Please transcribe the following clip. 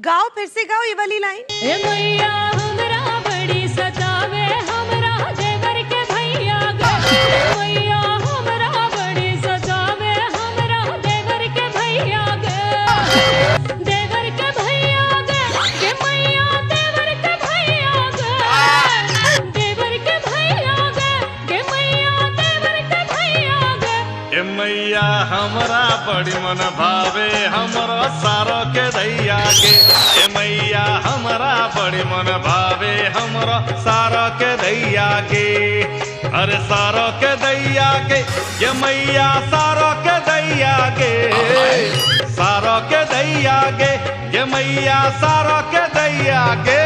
गाओ, फिर से गाओ ये वाली लाइन। ए मैया हमरा बड़ी सतावे, हमरा देवर के भैया गे। मैया हमरा बड़ी सतावे, हमरा देवर के भैया गे। देवर के भैया गे, के मैया देवर के भैया गे। देवर के भैया गे, के मैया देवर के भैया गे। ए मैया हमरा बड़ी मन भावे, हमरा सारो के दैया के। ए मैया हमरा बड़ी मन भावे, हमरा सारो के दैया के। अरे सारो के दैया के, ये मैया सारो के दैया के। सारो के दैया के, ये मैया सारो के दैया के।